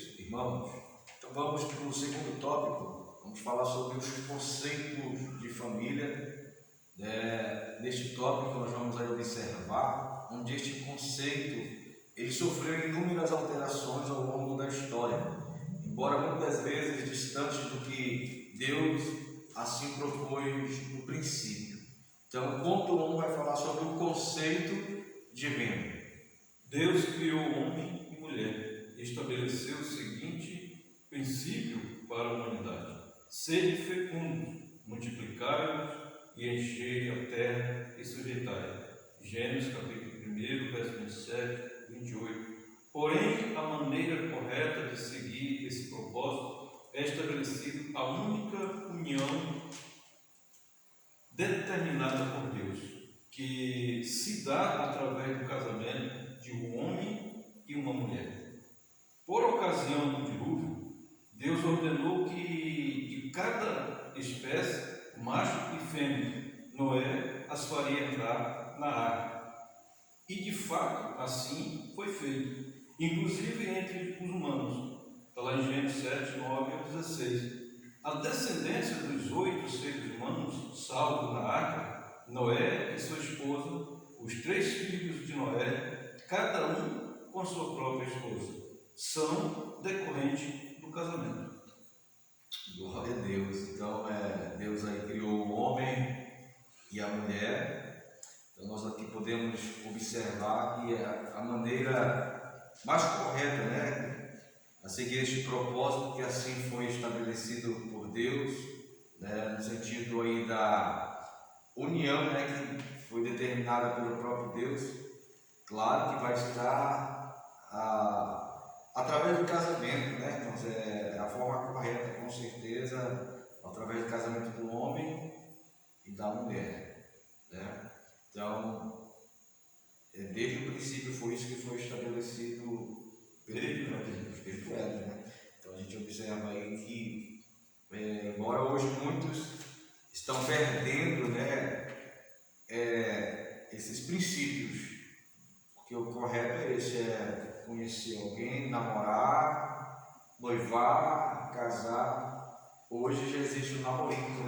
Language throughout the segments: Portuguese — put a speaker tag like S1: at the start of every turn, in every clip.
S1: Deus, irmãos. Então vamos para o segundo tópico. Vamos falar sobre os conceitos de família. Neste tópico nós vamos aí observar onde este conceito ele sofreu inúmeras alterações ao longo da história, embora muitas vezes distantes do que Deus assim propôs no princípio. Então, o ponto 1 vai falar sobre o conceito de membro.
S2: Deus criou homem e mulher e estabeleceu o seguinte princípio para a humanidade: sede fecundos, multiplicai-vos e enchei a terra e sujeitai. Gênesis capítulo 1, verso 27, 28. Porém, a maneira correta de seguir esse propósito é estabelecido a única união determinada por Deus, que se dá através do casamento de um homem e uma mulher. Por ocasião do dilúvio, Deus ordenou que de cada espécie, macho e fêmea, Noé as faria entrar na arca. E de fato, assim foi feito, inclusive entre os humanos. Está lá em Gênesis 7, 9 a 16. A descendência dos 8 seres humanos salvos na arca, Noé e sua esposa, os 3 filhos de Noé, cada um com sua própria esposa, são decorrentes do casamento.
S1: Glória a Deus. Então, Deus aí criou o homem e a mulher. Então, nós aqui podemos observar que a maneira mais correta, a seguir este propósito que assim foi estabelecido por Deus, no sentido aí da união, que foi determinada pelo próprio Deus. Claro que vai estar através do casamento, Então, é a forma correta, com certeza, através do casamento do homem e da mulher, Então, desde o princípio foi isso que foi estabelecido pelos velhos, Então a gente observa aí que, embora hoje muitos estão perdendo, esses princípios, porque o correto é esse, é conhecer alguém, namorar, noivar, casar. Hoje já existe o namorinho,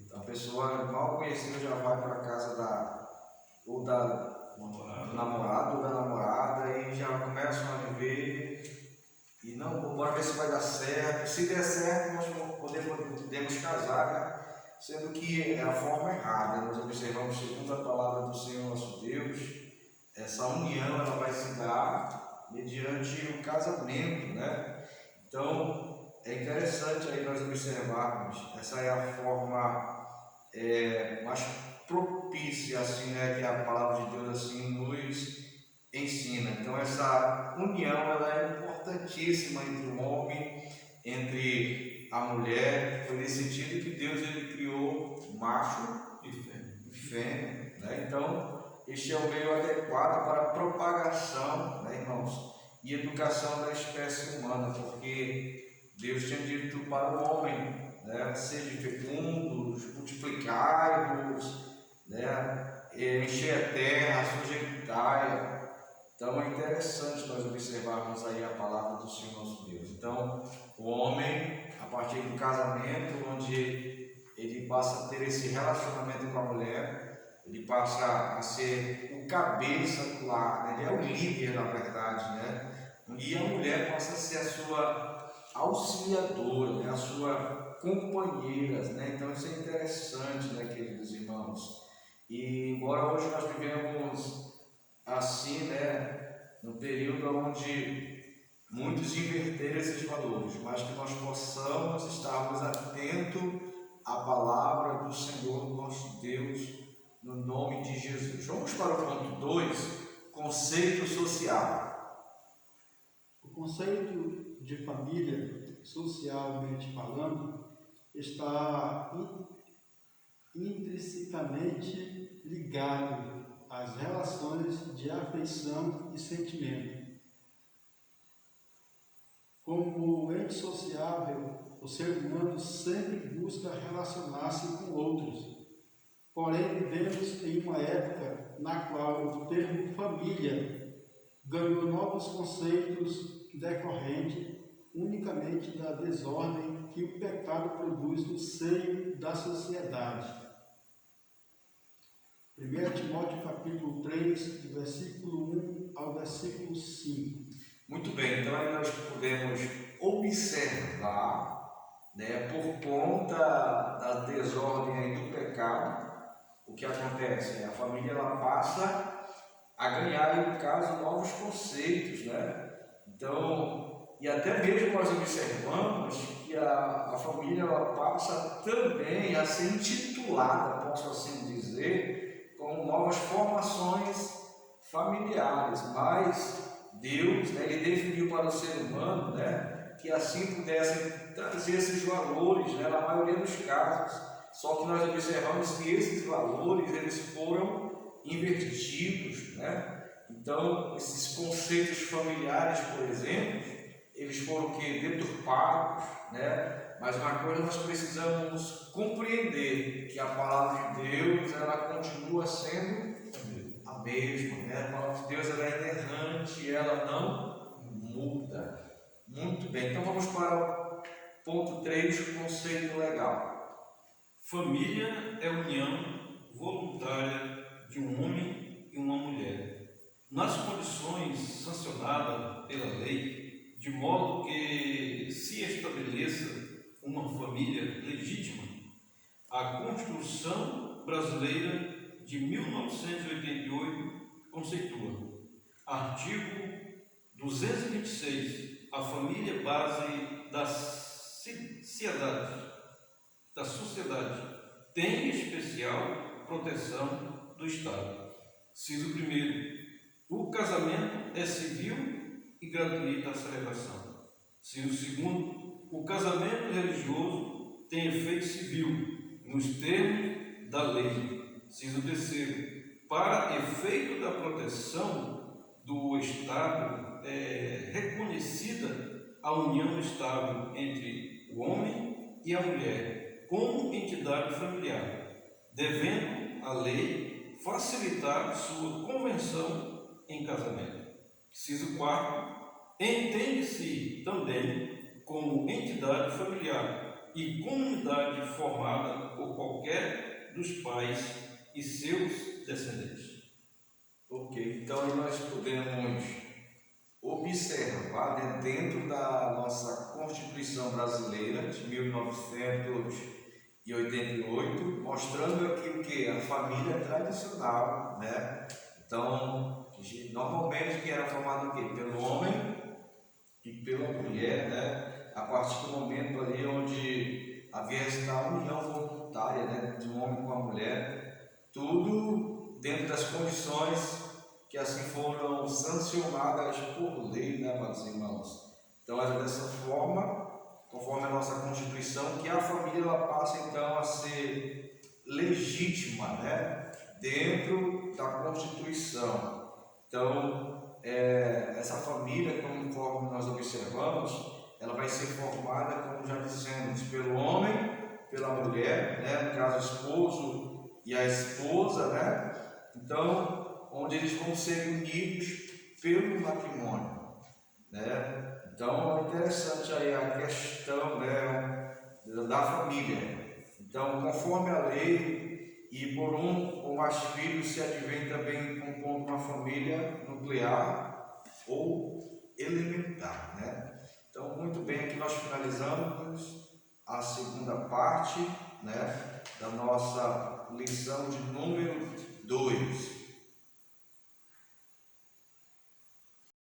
S1: Então a pessoa mal conhecida já vai para a casa do namorado ou da namorada e já começam a viver e não, bora ver se vai dar certo. Se der certo, nós podemos casar, sendo que é a forma errada. Nós observamos, segundo a palavra do Senhor nosso Deus, essa união ela vai se dar mediante o casamento, Então é interessante aí nós observarmos, essa é a forma mais propícia, assim, que a palavra de Deus assim nos ensina. Então essa união ela é importantíssima entre o homem, entre a mulher. Foi nesse sentido que Deus ele criou macho e fêmea, Então este é o meio adequado para a propagação, irmãos, e educação da espécie humana, porque Deus tinha dito para o homem, sede fecundos, multiplicai-vos, encher a terra, sujeitai. Então é interessante nós observarmos aí a palavra do Senhor nosso Deus. Então o homem, a partir do casamento, onde ele passa a ter esse relacionamento com a mulher, ele passa a ser o cabeça do lar, ele é o líder na verdade, e a mulher passa a ser a sua auxiliadora, a sua companheira, Então isso é interessante, queridos irmãos. E embora hoje nós vivemos assim, no período onde muitos inverteram esses valores, mas que nós possamos estarmos atentos à palavra do Senhor nosso Deus, no nome de Jesus. Vamos para o ponto 2, conceito social.
S3: O conceito de família, socialmente falando, está intrinsecamente ligado às relações de afeição e sentimento. Como ente sociável, o ser humano sempre busca relacionar-se com outros. Porém, vivemos em uma época na qual o termo família ganhou novos conceitos decorrente unicamente da desordem que o pecado produz no seio da sociedade. 1 Timóteo capítulo 3, do versículo 1 ao versículo 5.
S1: Muito bem, então aí nós podemos observar, né, por conta da desordem aí do pecado, o que acontece? A família ela passa a ganhar, no caso, novos conceitos, né? Então, e até mesmo nós observamos que a família ela passa também a ser intitulada, posso assim dizer, com novas formações familiares, mas Deus, né, ele definiu para o ser humano, né, que assim pudessem trazer esses valores, né, na maioria dos casos. Só que nós observamos que esses valores eles foram invertidos, né? Então, esses conceitos familiares, por exemplo, eles foram o quê? Deturpados, né? Mas uma coisa nós precisamos compreender, que a palavra de Deus, ela continua sendo a mesma, né? A palavra de Deus ela é inerrante, ela não muda. Muito bem, então vamos para o ponto 3, conceito legal.
S2: Família é a união voluntária de um homem e uma mulher, nas condições sancionadas pela lei, de modo que se estabeleça uma família legítima. A Constituição Brasileira de 1988 conceitua, artigo 226, a família é base da sociedade, tem especial proteção do Estado. Inciso 1. O casamento é civil e gratuita a celebração. Inciso 2. O casamento religioso tem efeito civil, nos termos da lei. Inciso 3. Para efeito da proteção do Estado, é reconhecida a união estável entre o homem e a mulher como entidade familiar, devendo a lei facilitar sua convenção em casamento. Inciso 4. Entende-se também como entidade familiar e comunidade formada por qualquer dos pais e seus descendentes.
S1: Ok, então aí nós podemos observar, né, dentro da nossa Constituição Brasileira de 1988, mostrando aqui o que? A família tradicional, né? Então, normalmente que era formado o quê? Pelo homem e pela mulher, né? A partir do momento ali onde havia esta união voluntária, né, de um homem com a mulher, tudo dentro das condições que assim foram sancionadas por lei, né, meus irmãos? Então é dessa forma, conforme a nossa Constituição, que a família ela passa então a ser legítima, né, dentro da Constituição. Então, essa família, conforme nós observamos, ela vai ser formada, como já dissemos, pelo homem, pela mulher, né, no caso o esposo e a esposa, né? Então, onde eles vão ser unidos pelo matrimônio, né? Então, é interessante aí a questão, né, da família. Então, conforme a lei, e por um ou mais filhos se advém também compondo uma família nuclear ou elementar, né? Então, muito bem, aqui nós finalizamos a segunda parte, né, da nossa lição de número 2.